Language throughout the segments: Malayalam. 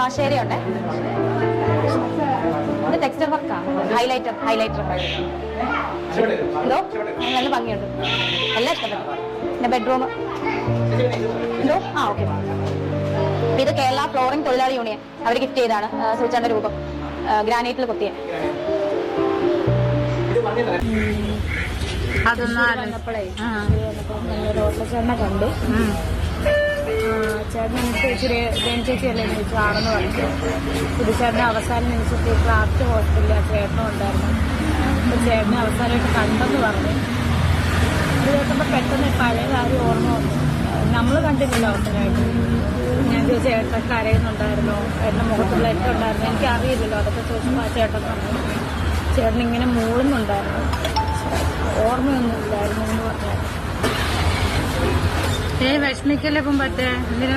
വാഷ് ഏരിയ ഉണ്ട്. ഇത് ടെക്സ്റ്റർ വർക്കാണ്. ഹൈലൈറ്റർ എന്തോ നല്ല ഭംഗിയുണ്ട്. എല്ലാം ഇഷ്ടപ്പെട്ടു. പിന്നെ ബെഡ്റൂം എന്തോ ഓക്കെ. ഇത് കേരള ഫ്ലോറിംഗ് തൊഴിലാളി യൂണിയൻ അവർ ഗിഫ്റ്റ് ചെയ്താണ് സൂചാന്റെ രൂപം ഗ്രാനൈറ്റിൽ കൊത്തിയ. ചേട്ടനെ കണ്ടു. ചേട്ടൻ എനിക്ക് ഇച്ചിരി ചേച്ചിയല്ലേ ചോദിച്ചു ആണെന്ന് പറഞ്ഞു. പുതുച്ചേട്ടനെ അവസാനം നിമിഷത്തിൽ ക്രാഫ്റ്റ് ഹോസ്പിറ്റലിൽ ആ ചേട്ടനും ഉണ്ടായിരുന്നു. അപ്പോൾ ചേട്ടനെ അവസാനമായിട്ട് കണ്ടെന്ന് പറഞ്ഞു. അത് കേൾക്കുമ്പോൾ പെട്ടെന്ന് പഴയ കാര്യം ഓർമ്മ വന്നു. നമ്മൾ കണ്ടിട്ടില്ല അവസാനമായിട്ട്. ഞാൻ ചോദിച്ചു ചേട്ടൻ കരയുന്നുണ്ടായിരുന്നോ, ചേട്ടൻ്റെ മുഖത്ത് ബ്ലഡ് ഉണ്ടായിരുന്നു, എനിക്ക് അറിയില്ലല്ലോ. അതൊക്കെ ചോദിച്ചപ്പോൾ ആ ചേട്ടൻ പറഞ്ഞു ചേട്ടൻ ഇങ്ങനെ മൂളുന്നുണ്ടായിരുന്നു, ഓർമ്മയൊന്നും ഇല്ലായിരുന്നു എന്ന് പറഞ്ഞു. വിഷമിക്കല്ലേ ഇപ്പം പറ്റേ എന്തിനാ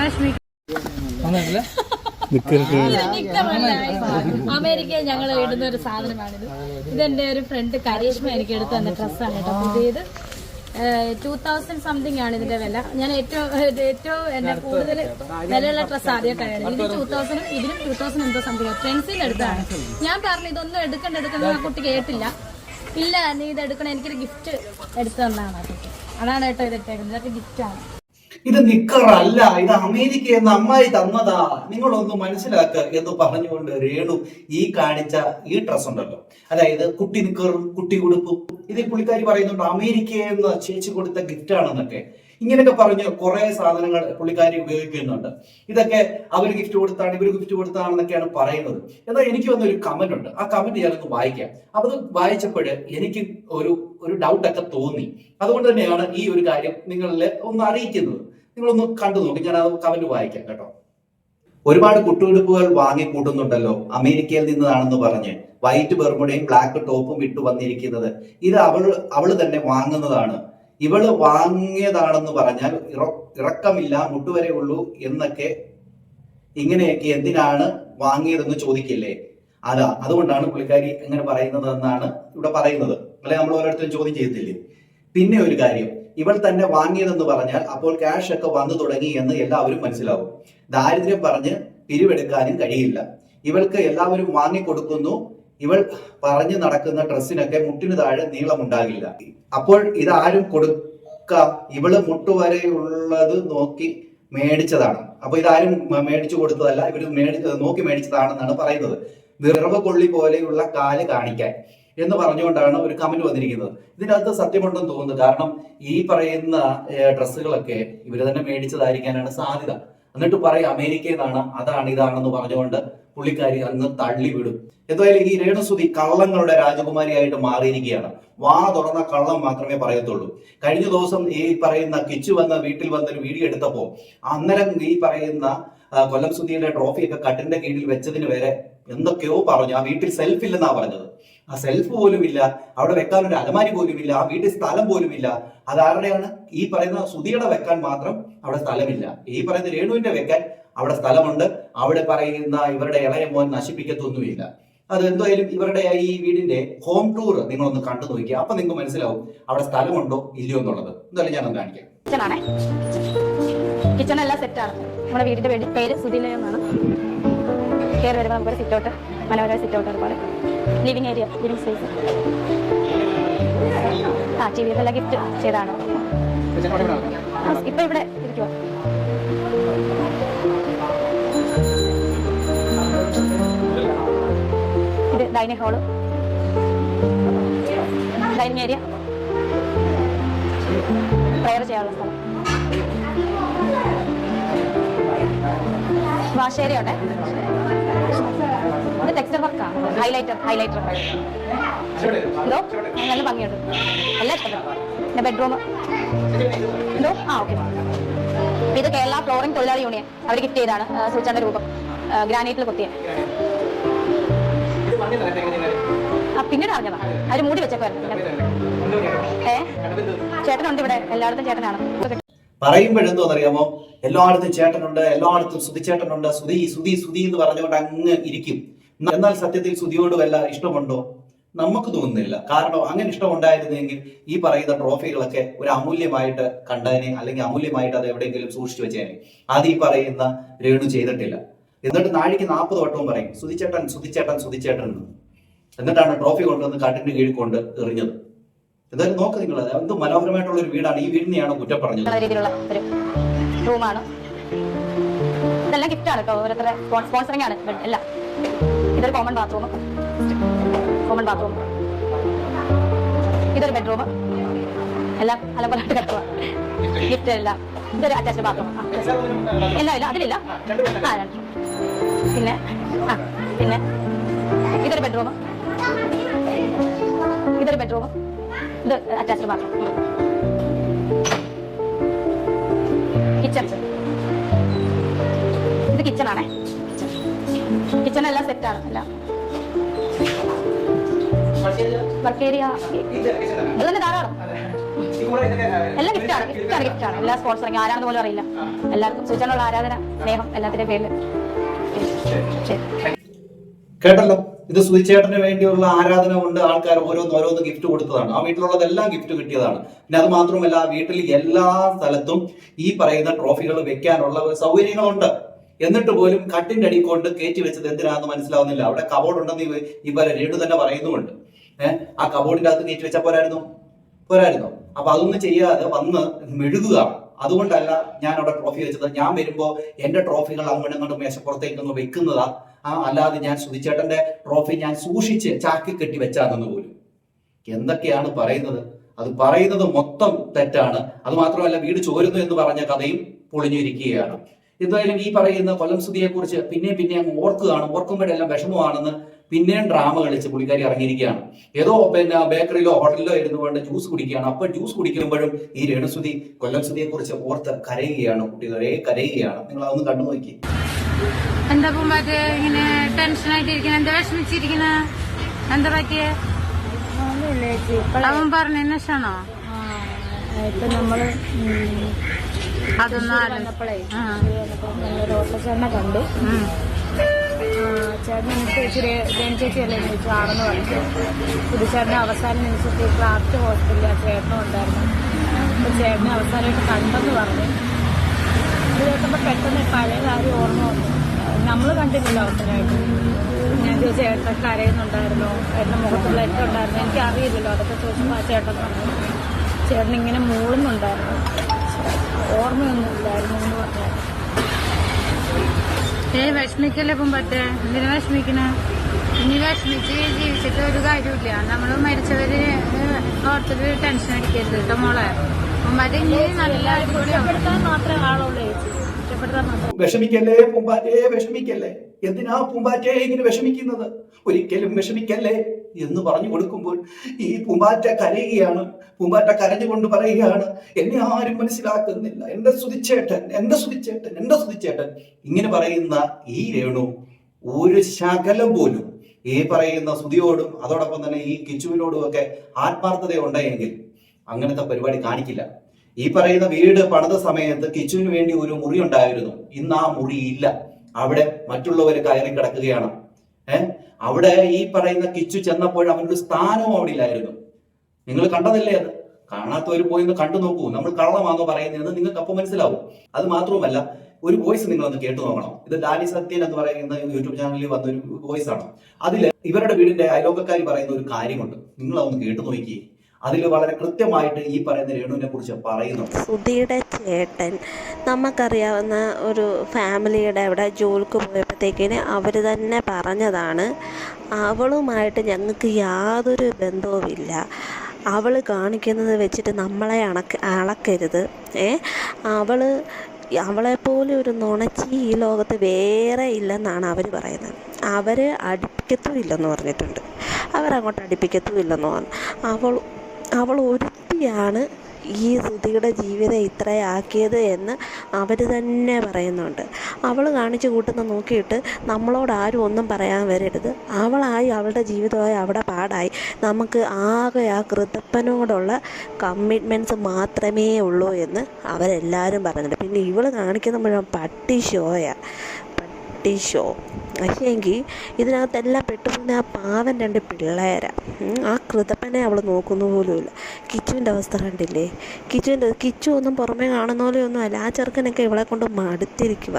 അമേരിക്കയിൽ ഞങ്ങൾ ഇടുന്ന ഒരു സാധനമാണിത്. ഇതെന്റെ ഒരു ഫ്രണ്ട് കരീഷ്മ എനിക്ക് എടുത്ത് തന്ന ഡ്രസ്സാണ് കേട്ടോ. പുതിയത് 2000 സംതിങ് ആണ് ഇതിന്റെ വില. ഞാൻ ഏറ്റവും എന്റെ കൂടുതൽ വിലയുള്ള ഡ്രസ്സ് ആദ്യമായിട്ടാണ്. ഇത് 2000 ഇതിനും 2000 എന്തോ സംതിങ് ഫ്രണ്ട്സിൽ എടുത്താണ്. ഞാൻ പറഞ്ഞു ഇതൊന്നും എടുക്കണ്ട ആ കുട്ടി കേട്ടില്ല. ഇല്ല നീ ഇത് എടുക്കണം, എനിക്കൊരു ഗിഫ്റ്റ് എടുത്തു തന്നാണ് ആ കുട്ടി. അതാണ് കേട്ടോ ഇത് ഇട്ടേക്കുന്നത്. ഇതൊക്കെ ഗിഫ്റ്റാണ്. ഇത് നിക്കറല്ല, ഇത് അമേരിക്കയിൽ നിന്ന് അമ്മായി തന്നതാ, നിങ്ങളൊന്ന് മനസ്സിലാക്കുക എന്ന് പറഞ്ഞുകൊണ്ട് രേണു ഈ കാണിച്ച ഈ ഡ്രസ് ഉണ്ടല്ലോ, അതായത് കുട്ടി നിക്കറും കുട്ടി ഉടുപ്പും, ഇതിൽ പുള്ളിക്കാരി പറയുന്നുണ്ട് അമേരിക്കയിൽ നിന്ന് ചേച്ചി കൊടുത്ത ഗിഫ്റ്റ് ആണെന്നൊക്കെ. ഇങ്ങനെയൊക്കെ പറഞ്ഞ് കുറെ സാധനങ്ങൾ പുള്ളിക്കാരി ഉപയോഗിക്കുന്നുണ്ട്. ഇതൊക്കെ അവർ ഗിഫ്റ്റ് കൊടുത്താണ്, ഇവർ ഗിഫ്റ്റ് കൊടുത്താണെന്നൊക്കെയാണ് പറയുന്നത്. എന്നാൽ എനിക്ക് വന്നൊരു കമന്റ് ഉണ്ട്, ആ കമന്റ് ഞാനൊന്ന് വായിക്കാം. അപ്പൊ അത് വായിച്ചപ്പോൾ എനിക്ക് ഒരു ഡൗട്ടൊക്കെ തോന്നി. അതുകൊണ്ട് തന്നെയാണ് ഈ ഒരു കാര്യം നിങ്ങളിലെ ഒന്ന് അറിയിക്കുന്നത്. നിങ്ങളൊന്ന് കണ്ടു നോക്കി, ഞാൻ ആ കമന്റ് വായിക്കാം കേട്ടോ. ഒരുപാട് കുട്ടുടുപ്പുകൾ വാങ്ങിക്കൂട്ടുന്നുണ്ടല്ലോ അമേരിക്കയിൽ നിന്നതാണെന്ന് പറഞ്ഞ് വൈറ്റ് ബെർമുടയും ബ്ലാക്ക് ടോപ്പും ഇട്ടു വന്നിരിക്കുന്നത്. ഇത് അവള് തന്നെ വാങ്ങുന്നതാണ്, ഇവള് വാങ്ങിയതാണെന്ന് പറഞ്ഞാൽ ഇറക്കമില്ല, മുട്ടുവരെ ഉള്ളൂ എന്നൊക്കെ, ഇങ്ങനെയൊക്കെ എന്തിനാണ് വാങ്ങിയതെന്ന് ചോദിക്കില്ലേ? അതുകൊണ്ടാണ് പുള്ളിക്കാരി എങ്ങനെ പറയുന്നത് എന്നാണ് ഇവിടെ പറയുന്നത്. അല്ലെ, നമ്മൾ ഓരോരുത്തരും ചോദ്യം ചെയ്യത്തില്ലേ? പിന്നെ ഒരു കാര്യം, ഇവൾ തന്നെ വാങ്ങിയതെന്ന് പറഞ്ഞാൽ അപ്പോൾ ക്യാഷ് ഒക്കെ വന്നു തുടങ്ങി എന്ന് എല്ലാവരും മനസ്സിലാവും. ദാരിദ്ര്യം പറഞ്ഞ് പിരിവെടുക്കാനും കഴിയില്ല. ഇവൾക്ക് എല്ലാവരും വാങ്ങിക്കൊടുക്കുന്നു. ഇവൾ പറഞ്ഞു നടക്കുന്ന ഡ്രസ്സിനൊക്കെ മുട്ടിന് താഴെ നീളമുണ്ടാകില്ല. അപ്പോൾ ഇതാരും കൊടുക്കാം? ഇവള് മുട്ടുവരെയുള്ളത് നോക്കി മേടിച്ചതാണ്. അപ്പൊ ഇതാരും മേടിച്ചു കൊടുത്തതല്ല, ഇവര് നോക്കി മേടിച്ചതാണെന്നാണ് പറയുന്നത്. വിറവ് കൊള്ളി പോലെയുള്ള കാല് കാണിക്കാൻ എന്ന് പറഞ്ഞുകൊണ്ടാണ് ഒരു കമന്റ് വന്നിരിക്കുന്നത്. ഇതിനകത്ത് സത്യമുണ്ടെന്ന് തോന്നുന്നു. കാരണം ഈ പറയുന്ന ഡ്രസ്സുകളൊക്കെ ഇവര് തന്നെ മേടിച്ചതായിരിക്കാനാണ് സാധ്യത. എന്നിട്ട് പറയും അമേരിക്കയിൽ നിന്നാണ്, അതാണ് ഇതാണെന്ന് പറഞ്ഞുകൊണ്ട് പുള്ളിക്കാരി അങ്ങ് തള്ളിവിടും. എന്തായാലും ഈ രേണുസുതി കള്ളങ്ങളുടെ രാജകുമാരിയായിട്ട് മാറിയിരിക്കുകയാണ്. വാ തുറന്ന കള്ളം മാത്രമേ പറയത്തുള്ളൂ. കഴിഞ്ഞ ദിവസം ഈ പറയുന്ന കിച്ചു വീട്ടിൽ വന്നൊരു വീഡിയോ എടുത്തപ്പോ അന്നേരം ഈ പറയുന്ന കൊല്ലം സുധിയുടെ ട്രോഫിയൊക്കെ കട്ടിന്റെ കീഴിൽ വെച്ചതിന് വരെ എന്തൊക്കെയോ പറഞ്ഞു. ആ വീട്ടിൽ സെൽഫ് ഇല്ലെന്നാ പറഞ്ഞത്. ആ സെൽഫ് പോലും ഇല്ല, അവിടെ വെക്കാൻ ഒരു അലമാരി പോലും ഇല്ല, ആ വീട്ടിൽ സ്ഥലം പോലും ഇല്ല. അതാരുടെയാണ്? ഈ പറയുന്ന സുധിയുടെ വെക്കാൻ മാത്രം അവിടെ സ്ഥലമില്ല. ഈ പറയുന്ന രേണുവിന്റെ വെക്കാൻ അവിടെ സ്ഥലമുണ്ട്. അവിടെ പറയുന്ന ഇവരുടെ ഇളയ മോൻ നശിപ്പിക്കത്തൊന്നുമില്ല. അത് എന്തായാലും ഇവരുടെ ഈ വീടിന്റെ ഹോം ടൂർ നിങ്ങളൊന്ന് കണ്ടു നോക്കിയ അപ്പൊ നിങ്ങൾക്ക് മനസ്സിലാവും അവിടെ സ്ഥലമുണ്ടോ ഇല്ലയോ എന്നുള്ളത്. എന്തായാലും ഞാനൊന്ന് കാണിക്കാം. കിച്ചൺ എല്ലാം സെറ്റാണ്. നമ്മുടെ വീടിന്റെ പേര് സുധിലയം എന്നാണ്. കയറി വരുമ്പോൾ നമുക്കൊരു സിറ്റൗട്ട്, മനോഹര സിറ്റൗട്ട്, അതുപോലെ living area, living space. T V എല്ലാം ഗിഫ്റ്റ് ചെയ്താണ്. ഇപ്പൊ ഇവിടെ ഇരിക്കുവാ. ഇത് dining hall, dining area, prayer ചെയ്യാനുള്ള സ്ഥലം, വാഷ് ഏരിയ ഉണ്ട്. ഇത് ടെക്സ്റ്റർ വർക്കാണ്. ഹൈലൈറ്റർ എന്തോ നല്ല ഭംഗിയുണ്ട്. എല്ലാം ഇഷ്ടപ്പെട്ടു. പിന്നെ ബെഡ്റൂം എന്തോ ഓക്കെ. ഇത് കേരള ഫ്ലോറിംഗ് തൊഴിലാളി യൂണിയൻ അവർ ഗിഫ്റ്റ് ചെയ്താണ് സൂചാന്റെ രൂപം ഗ്രാനൈറ്റിൽ കൊത്തിയ. പിന്നീട് അറിഞ്ഞതാ, അവര് മൂടി വെച്ചേക്കുവായിരുന്നു. ചേട്ടനുണ്ട് ഇവിടെ, എല്ലായിടത്തും ചേട്ടനാണ്. പറയുമ്പോഴെന്തോന്നറിയാമോ, എല്ലായിടത്തും ചേട്ടനുണ്ട്, എല്ലായിടത്തും സുധിച്ചേട്ടനുണ്ട്, സുധി എന്ന് പറഞ്ഞുകൊണ്ട് അങ്ങ് ഇരിക്കും. എന്നാൽ സത്യത്തിൽ സുധിയോട് വല്ല ഇഷ്ടമുണ്ടോ? നമുക്ക് തോന്നുന്നില്ല. കാരണം അങ്ങനെ ഇഷ്ടം ഉണ്ടായിരുന്നെങ്കിൽ ഈ പറയുന്ന ട്രോഫികളൊക്കെ ഒരു അമൂല്യമായിട്ട് കണ്ടതിനെ, അല്ലെങ്കിൽ അമൂല്യമായിട്ട് അത് എവിടെയെങ്കിലും സൂക്ഷിച്ചു വെച്ചേനെ. അത് ഈ പറയുന്ന രേണു ചെയ്തിട്ടില്ല. എന്നിട്ട് നാഴിക്ക് 40 വട്ടവും പറയും സുധിച്ചേട്ടൻ സുധിച്ചേട്ടൻ സുധിച്ചേട്ടൻ എന്ന്. എന്നിട്ടാണ് ട്രോഫി കൊണ്ടുവന്ന് കാട്ടിന്റെ കീഴിൽ കൊണ്ട് എറിഞ്ഞത്. എന്തായാലും നോക്ക് നിങ്ങൾ, എന്ത് മനോഹരമായിട്ടുള്ള ഒരു വീടാണ്. ഈ വീടിനെയാണ് കുറ്റം പറഞ്ഞത്. രീതിയിലുള്ള ഒരു റൂമാണ്. ഇതെല്ലാം ഗിഫ്റ്റാണ് കേട്ടോ, ഓരോരുത്തരുടെ സ്പോൺസറിംഗ് ആണ് എല്ലാം. ഇതൊരു കോമൺ ബാത്റൂം, ഇതൊരു ബെഡ്റൂം, എല്ലാം അലമ്പലായിട്ട് കിടക്കുക. ഗിഫ്റ്റ് എല്ലാം. ഇതൊരു അറ്റാച്ച്ഡ് ബാത്റൂം. എല്ലാം ഇല്ല, അതിലില്ല. പിന്നെ ഇതൊരു ബെഡ്റൂം, ഇത് അറ്റാച്ച്ഡ് ബാത്റൂം. കിച്ചൺ, ഇത് കിച്ചൺ ആണേ. കിച്ചൺ എല്ലാം സെറ്റാണ്. എല്ലാം വർക്ക് ഏരിയ ഇതന്നെ ധാരാളം. എല്ലാം ഗിഫ്റ്റാണ്. എല്ലാ സ്പോൺസറിങ് ആരാണെന്ന് പോലും അറിയില്ല. എല്ലാവർക്കും സുചനുള്ള ആരാധന, സ്നേഹം എല്ലാത്തിന്റെയും പേരിൽ. കേട്ടല്ലോ, ഇത് സുധിച്ചേട്ടന് വേണ്ടിയുള്ള ആരാധന കൊണ്ട് ആൾക്കാർ ഓരോന്ന് ഗിഫ്റ്റ് കൊടുത്തതാണ്. ആ വീട്ടിലുള്ളതെല്ലാം ഗിഫ്റ്റ് കിട്ടിയതാണ്. പിന്നെ അത് മാത്രമല്ല, ആ വീട്ടിൽ എല്ലാ സ്ഥലത്തും ഈ പറയുന്ന ട്രോഫികൾ വെക്കാനുള്ള സൗകര്യങ്ങളുണ്ട്. എന്നിട്ട് പോലും കട്ടിന്റെ അടി കൊണ്ട് കയറ്റി വെച്ചത് എന്തിനാന്ന് മനസ്സിലാവുന്നില്ല. അവിടെ കബോർഡ് ഉണ്ടെന്ന് ഇവരെ രേണു തന്നെ പറയുന്നുമുണ്ട്. ആ കബോർഡിന്റെ അകത്ത് കയറ്റി വെച്ചാൽ പോരായിരുന്നോ? അപ്പൊ അതൊന്നും ചെയ്യാതെ വന്ന് മെഴുകുക. അതുകൊണ്ടല്ല ഞാൻ അവിടെ ട്രോഫി വെച്ചത്. ഞാൻ വരുമ്പോ എന്റെ ട്രോഫികൾ അങ്ങോട്ടും മേശപ്പുറത്തേക്കൊന്ന് വെക്കുന്നതാ. അല്ലാതെ ഞാൻ സുധിച്ചേട്ടന്റെ ട്രോഫി ഞാൻ സൂക്ഷിച്ച് ചാക്കി കെട്ടി വെച്ചാണെന്ന് പോലും. എന്തൊക്കെയാണ് പറയുന്നത്? അത് പറയുന്നത് മൊത്തം തെറ്റാണ്. അത് മാത്രമല്ല, വീട് ചോരുന്നു എന്ന് പറഞ്ഞ കഥയും പൊളിഞ്ഞിരിക്കുകയാണ്. എന്തായാലും ഈ പറയുന്ന കൊല്ലം സുധിയെ കുറിച്ച് പിന്നെ അങ്ങ് ഓർക്കുമ്പോഴെല്ലാം വിഷമമാണെന്ന് പിന്നെയും ഡ്രാമ കളിച്ച് പുള്ളിക്കാരി ഇറങ്ങിയിരിക്കുകയാണ്. ഏതോ ബേക്കറിയിലോ ഹോട്ടലിലോ ഇരുന്നു കൊണ്ട് ജ്യൂസ് കുടിക്കുകയാണ്. അപ്പൊ ജ്യൂസ് കുടിക്കുമ്പോഴും ഈ രേണുസുധി കൊല്ലം സുധിയെ കുറിച്ച് ഓർത്ത് കരയുകയാണ്. കുട്ടികളെ കരയുകയാണ്. നിങ്ങൾ അതൊന്ന് കണ്ടു നോക്കി. എന്താ പൂമ്പാറ്റ് ഇങ്ങനെ ടെൻഷൻ ആയിട്ടിരിക്കണ? എന്താ വിഷമിച്ചിരിക്കണ? എന്താ പറ്റിയേ? അവൻ പറഞ്ഞ ഷാണോ? ഇപ്പൊ നമ്മള് അതൊന്നും വന്നപ്പോഴേ ഓട്ടോച്ചേട്ടനെ കണ്ടു. ചേട്ടൻ എനിക്ക് ഇച്ചിരി ചേച്ചിയല്ലേ ചോദിച്ചു ആണെന്ന് പറഞ്ഞു. പുതുച്ചേട്ടനെ അവസാന നിമിഷത്തിൽ ക്രാഫ്റ്റ് ഹോസ്പിറ്റലിൽ ആ ചേട്ടനും ഉണ്ടായിരുന്നു. അപ്പൊ ചേട്ടനെ അവസാനമായിട്ട് കണ്ടെന്ന് പറഞ്ഞു. ഇത് കേട്ടപ്പോൾ പെട്ടെന്ന് പഴയ കാര്യം ഓർമ്മ വന്നു. നമ്മൾ കണ്ടിട്ടില്ല അവസാനമായിട്ട്. ഞാൻ ചോദിച്ചു ചേട്ടൻ കരയുന്നുണ്ടായിരുന്നോ, ചേട്ടൻ്റെ മുഖത്തുള്ള ഏറ്റവും ഉണ്ടായിരുന്നു, എനിക്ക് അറിയില്ലല്ലോ. അതൊക്കെ ചോദിച്ചപ്പോൾ ആ ചേട്ടൻ പറഞ്ഞു ചേട്ടൻ ഇങ്ങനെ മൂളുന്നുണ്ടായിരുന്നു, ഓർമ്മയൊന്നും ഇല്ലായിരുന്നു എന്ന് പറഞ്ഞു. വിഷമിക്കല്ലേ പൂമ്പറ്റേ? എന്തിനാ വിഷമിക്കണ? ഇനി വിഷമിച്ച് ജീവിച്ചിട്ട് ഒരു കാര്യമില്ല. നമ്മൾ മരിച്ചവര് ഓർത്തിട്ട് ടെൻഷൻ അടിക്കരുത് കേട്ടോ മോളെ. പൂമ്പാറ്റ ഇനി നല്ല ഇഷ്ടപ്പെടുത്താൻ മാത്രമേ ആളുള്ളൂ. വിഷമിക്കല്ലേ പൂമ്പാറ്റേ, വിഷമിക്കല്ലേ. എന്തിനാ പൂമ്പാറ്റേ ഇങ്ങനെ വിഷമിക്കുന്നത്? ഒരിക്കലും വിഷമിക്കല്ലേ എന്ന് പറഞ്ഞു കൊടുക്കുമ്പോൾ ഈ പൂമ്പാറ്റ കരയുകയാണ്. പൂമ്പാറ്റ കരഞ്ഞുകൊണ്ട് പറയുകയാണ്, എന്നെ ആരും മനസ്സിലാക്കുന്നില്ല, എന്റെ സുധിച്ചേട്ടൻ ഇങ്ങനെ പറയുന്ന ഈ രേണു ഒരു ശകലം പോലും ഈ പറയുന്ന സുധിയോടും അതോടൊപ്പം തന്നെ ഈ കിച്ചുവിനോടും ഒക്കെ ആത്മാർത്ഥത ഉണ്ടായെങ്കിൽ അങ്ങനത്തെ പരിപാടി കാണിക്കില്ല. ഈ പറയുന്ന വീട് പണിത സമയത്ത് കിച്ചുവിന് വേണ്ടി ഒരു മുറി ഉണ്ടായിരുന്നു. ഇന്ന് ആ മുറി ഇല്ല. അവിടെ മറ്റുള്ളവർ കയറി കിടക്കുകയാണ്. അവിടെ ഈ പറയുന്ന കിച്ചു ചെന്നപ്പോൾ അവനൊരു സ്ഥാനവും അവിടെ ഇല്ലായിരുന്നു. നിങ്ങൾ കണ്ടതല്ലേ അത്? കാണാത്തവർ പോയി ഒന്ന് കണ്ടു നോക്കൂ. നമ്മൾ കള്ളമാണോ പറയുന്നതെന്ന് നിങ്ങൾക്ക് അപ്പം മനസ്സിലാവും. അത് മാത്രവുമല്ല, ഒരു വോയിസ് നിങ്ങളൊന്ന് കേട്ടു നോക്കണം. ഇത് ഡാനി സത്യൻ എന്ന് പറയുന്ന യൂട്യൂബ് ചാനലിൽ വന്നൊരു വോയിസ് ആണ്. അതില് ഇവരുടെ വീടിന്റെ അയലോക്കക്കാരി പറയുന്ന ഒരു കാര്യമുണ്ട്. നിങ്ങൾ അതൊന്ന് കേട്ടു നോക്കിയേ. അതിൽ വളരെ കൃത്യമായിട്ട് ഈ പറയുന്ന രേണുവിനെ കുറിച്ച് പറയുന്നു. സുധിയുടെ ചേട്ടൻ നമുക്കറിയാവുന്ന ഒരു ഫാമിലിയുടെ അവിടെ ജോലിക്ക് പോയപ്പോഴത്തേക്കിന് അവർ തന്നെ പറഞ്ഞതാണ്, അവളുമായിട്ട് ഞങ്ങൾക്ക് യാതൊരു ബന്ധവുമില്ല, അവൾ കാണിക്കുന്നത് വെച്ചിട്ട് നമ്മളെ അളക്കരുത്. അവളെപ്പോലെ ഒരു നുണച്ചി ഈ ലോകത്ത് വേറെ ഇല്ലെന്നാണ് അവർ പറയുന്നത്. അവർ അടുപ്പിക്കത്തുമില്ലെന്ന് പറഞ്ഞിട്ടുണ്ട്. അവരങ്ങോട്ട് അടുപ്പിക്കത്തുമില്ലെന്ന് പറഞ്ഞു. അവൾ ഒരുത്തിയാണ് ഈ സുധിയുടെ ജീവിതം ഇത്രയാക്കിയത് എന്ന് അവർ തന്നെ പറയുന്നുണ്ട്. അവൾ കാണിച്ചു കൂട്ടുന്ന നോക്കിയിട്ട് നമ്മളോട് ആരും ഒന്നും പറയാൻ വരരുത്. അവളായി അവളുടെ ജീവിതമായി അവിടെ പാടായി. നമുക്ക് ആകെ ആ കൃതപ്പനോടുള്ള കമ്മിറ്റ്മെൻറ്റ്സ് മാത്രമേ ഉള്ളൂ എന്ന് അവരെല്ലാവരും പറയുന്നുണ്ട്. പിന്നെ ഇവൾ കാണിക്കുന്ന മുഴുവൻ പട്ടി ഷോ. പക്ഷേ എങ്കിൽ ഇതിനകത്തെല്ലാം പെട്ടുപോകുന്ന ആ പാവൻ 2 പിള്ളേരാണ്. ആ കൃതപ്പനെ അവൾ നോക്കുന്ന പോലുമില്ല. കിച്ചുവിൻ്റെ അവസ്ഥ കണ്ടില്ലേ? കിച്ചു ഒന്നും പുറമേ കാണുന്ന പോലെയൊന്നും അല്ല. ആ ചെറുക്കനൊക്കെ ഇവളെ കൊണ്ട് മടുത്തിരിക്കുക.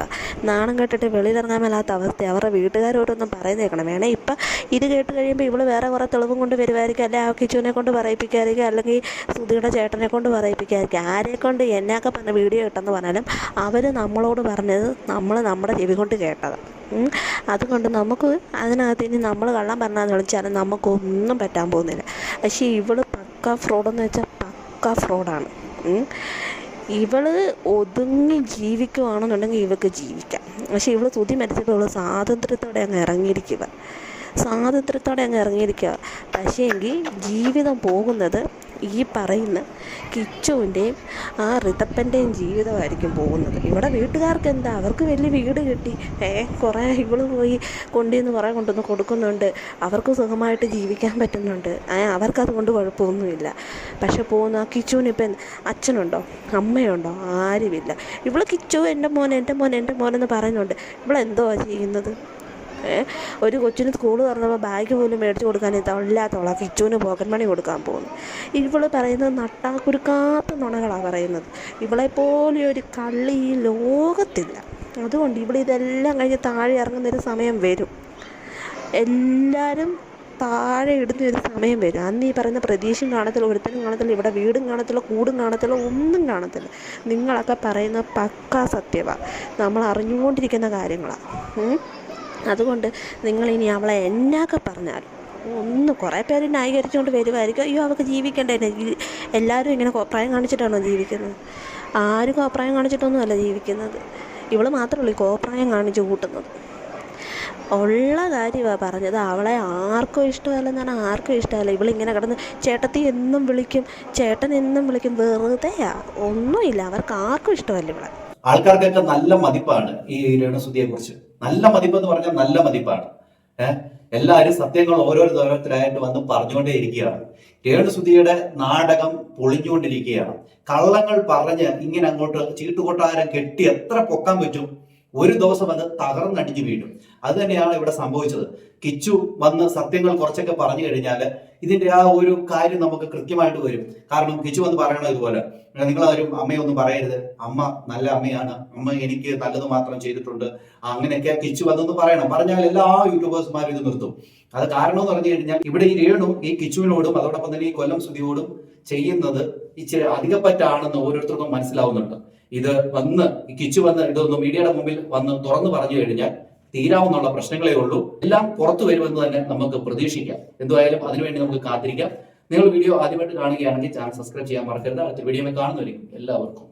നാണം കേട്ടിട്ട് വെളിയിലിറങ്ങാൻ മേലാത്ത അവസ്ഥ. അവരുടെ വീട്ടുകാരോടൊന്നും പറയുന്നേക്കണം. വേണേ ഇപ്പം ഇത് കേട്ട് കഴിയുമ്പോൾ ഇവൾ വേറെ കുറേ തെളിവും കൊണ്ട് വരുമായിരിക്കും. അല്ലെങ്കിൽ ആ കിച്ചുവിനെ കൊണ്ട് പറയിപ്പിക്കായിരിക്കും, അല്ലെങ്കിൽ സുധിയുടെ ചേട്ടനെ കൊണ്ട് പറയിപ്പിക്കായിരിക്കും. ആരെ കൊണ്ട് എന്നെയൊക്കെ പറഞ്ഞ വീഡിയോ കിട്ടെന്ന് പറഞ്ഞാലും അവർ നമ്മളോട് പറഞ്ഞത് നമ്മൾ നമ്മുടെ ചെവി കൊണ്ട് കേട്ടതാണ്. അതുകൊണ്ട് നമുക്ക് അതിനകത്ത് ഇനി നമ്മൾ കള്ളം പറഞ്ഞാന്ന് വിളിച്ചാലും നമുക്കൊന്നും പറ്റാൻ പോകുന്നില്ല. പക്ഷേ ഇവൾ പക്ക ഫ്രോഡെന്ന് വെച്ചാൽ പക്ക ഫ്രോഡാണ്. ഇവൾ ഒതുങ്ങി ജീവിക്കുവാണെന്നുണ്ടെങ്കിൽ ഇവൾക്ക് ജീവിക്കാം. പക്ഷേ ഇവൾ സുധി മരിച്ചിട്ട് ഇവൾ സ്വാതന്ത്ര്യത്തോടെ അങ്ങ് ഇറങ്ങിയിരിക്കുക. പക്ഷേ എങ്കിൽ ജീവിതം പോകുന്നത് ഈ പറയുന്ന കിച്ചുവിൻ്റെയും ആ ഋതപ്പൻ്റെയും ജീവിതമായിരിക്കും പോകുന്നത്. ഇവിടെ വീട്ടുകാർക്ക് എന്താ, അവർക്ക് വലിയ വീട് കിട്ടി, കുറേ ഇവൾ പോയി കൊണ്ടുവന്ന് കുറേ കൊണ്ടുവന്ന് കൊടുക്കുന്നുണ്ട്, അവർക്ക് സുഖമായിട്ട് ജീവിക്കാൻ പറ്റുന്നുണ്ട്, അവർക്കത് കൊണ്ട് കുഴപ്പമൊന്നുമില്ല. പക്ഷെ പോകുന്ന ആ കിച്ചുവിനിപ്പം അച്ഛനുണ്ടോ അമ്മയുണ്ടോ ആരുമില്ല. ഇവൾ കിച്ചു എൻ്റെ മോനെന്ന് പറയുന്നുണ്ട്. ഇവളെന്തോ ചെയ്യുന്നത്? ഒരു കൊച്ചിന് സ്കൂൾ തുറന്നപ്പോൾ ബാഗ് പോലും മേടിച്ച് കൊടുക്കാൻ ഇല്ലാത്തവളാ കിച്ചുവിന് പോക്കറ്റ് മണി കൊടുക്കാൻ പോകുന്നു. ഇവൾ പറയുന്നത് നട്ടാക്കുരുക്കാത്ത നുണകളാണ് പറയുന്നത്. ഇവളെപ്പോലെ ഒരു കള്ളി ഈ ലോകത്തില്ല. അതുകൊണ്ട് ഇവളിതെല്ലാം കഴിഞ്ഞ് താഴെ ഇറങ്ങുന്നൊരു സമയം വരും. എല്ലാവരും താഴെ ഇടുന്നൊരു സമയം വരും. അന്ന് ഈ പറയുന്ന പ്രതീക്ഷയും കാണത്തില്ല, ഒരുത്തനും കാണത്തില്ല, ഇവിടെ വീടും കാണത്തില്ല, കൂടും കാണത്തില്ല, ഒന്നും കാണത്തില്ല. നിങ്ങളൊക്കെ പറയുന്ന പക്കാ സത്യമാണ്, നമ്മൾ അറിഞ്ഞുകൊണ്ടിരിക്കുന്ന കാര്യങ്ങളാണ്. അതുകൊണ്ട് നിങ്ങളിനി അവളെ എന്നൊക്കെ പറഞ്ഞാൽ കുറേ പേര് ന്യായീകരിച്ചുകൊണ്ട് വരുമായിരിക്കും. അയ്യോ അവൾക്ക് ജീവിക്കണ്ടേ, എല്ലാവരും ഇങ്ങനെ കോപ്രായം കാണിച്ചിട്ടാണോ ജീവിക്കുന്നത്? ആരും കോപ്രായം കാണിച്ചിട്ടൊന്നുമല്ല ജീവിക്കുന്നത്. ഇവൾ മാത്രമല്ല ഈ കോപ്രായം കാണിച്ച് കൂട്ടുന്നത്. ഉള്ള കാര്യമാണ് പറഞ്ഞത്. അവളെ ആർക്കും ഇഷ്ടമല്ലെന്നാണ്, ആർക്കും ഇഷ്ടമല്ല. ഇവളിങ്ങനെ കിടന്ന് ചേട്ടത്തി എന്നും വിളിക്കും, ചേട്ടൻ എന്നും വിളിക്കും. വെറുതെയാ, ഒന്നുമില്ല. അവർക്ക് ആർക്കും ഇഷ്ടമല്ല ഇവളെ. ആൾക്കാർക്കൊക്കെ നല്ല മതിപ്പാണ് ഈ രേണുസുധിയെ കുറിച്ച്. നല്ല മതിപ്പെന്ന് പറഞ്ഞാൽ നല്ല മതിപ്പാണ്. എല്ലാവരും സത്യങ്ങൾ ഓരോരുത്തരായിട്ട് വന്ന് പറഞ്ഞുകൊണ്ടേ ഇരിക്കുകയാണ്. രേണുസുധിയുടെ നാടകം പൊളിഞ്ഞുകൊണ്ടിരിക്കുകയാണ്. കള്ളങ്ങൾ പറഞ്ഞ് ഇങ്ങനെ അങ്ങോട്ട് ചീട്ടുകൊട്ടാരം കെട്ടി എത്ര പൊക്കാൻ പറ്റും? ഒരു ദിവസം അത് തകർന്നടിഞ്ഞു വീഴും. അത് തന്നെയാണ് ഇവിടെ സംഭവിച്ചത്. കിച്ചു വന്ന് സത്യങ്ങൾ കുറച്ചൊക്കെ പറഞ്ഞു കഴിഞ്ഞാൽ ഇതിന്റെ ആ ഒരു കാര്യം നമുക്ക് കൃത്യമായിട്ട് വരും. കാരണം കിച്ചു വന്ന് പറയണത് ഇതുപോലെ, നിങ്ങളാരും അമ്മയൊന്നും പറയരുത്, അമ്മ നല്ല അമ്മയാണ്, അമ്മ എനിക്ക് നല്ലത് മാത്രം ചെയ്തിട്ടുണ്ട്, അങ്ങനെയൊക്കെ കിച്ചു വന്നൊന്ന് പറയണം. പറഞ്ഞാൽ എല്ലാ യൂട്യൂബേഴ്സ്മാരും ഇത് നിർത്തും. അത് കാരണം എന്ന് പറഞ്ഞു കഴിഞ്ഞാൽ ഇവിടെ ഈ രേണു ഈ കിച്ചുവിനോടും അതോടൊപ്പം തന്നെ ഈ കൊല്ലം സുധിയോടും ചെയ്യുന്നത് ഇച്ചിരി അധികപ്പറ്റാണെന്ന് ഓരോരുത്തർക്കും മനസ്സിലാവുന്നുണ്ട്. ഇത് വന്ന് കിച്ചു വന്ന് ഇതൊന്ന് മീഡിയയുടെ മുമ്പിൽ വന്ന് തുറന്നു പറഞ്ഞു കഴിഞ്ഞാൽ തീരാവുന്നുള്ള പ്രശ്നങ്ങളേ ഉള്ളൂ. എല്ലാം പുറത്തു വരുമെന്ന് തന്നെ നമുക്ക് പ്രതീക്ഷിക്കാം. എന്തായാലും അതിനുവേണ്ടി നമുക്ക് കാത്തിരിക്കാം. നിങ്ങൾ വീഡിയോ ആദ്യമായിട്ട് കാണുകയാണെങ്കിൽ ചാനൽ സബ്സ്ക്രൈബ് ചെയ്യാൻ മറക്കരുത്. അടുത്ത വീഡിയോ കാണുന്നവരിക്കും എല്ലാവർക്കും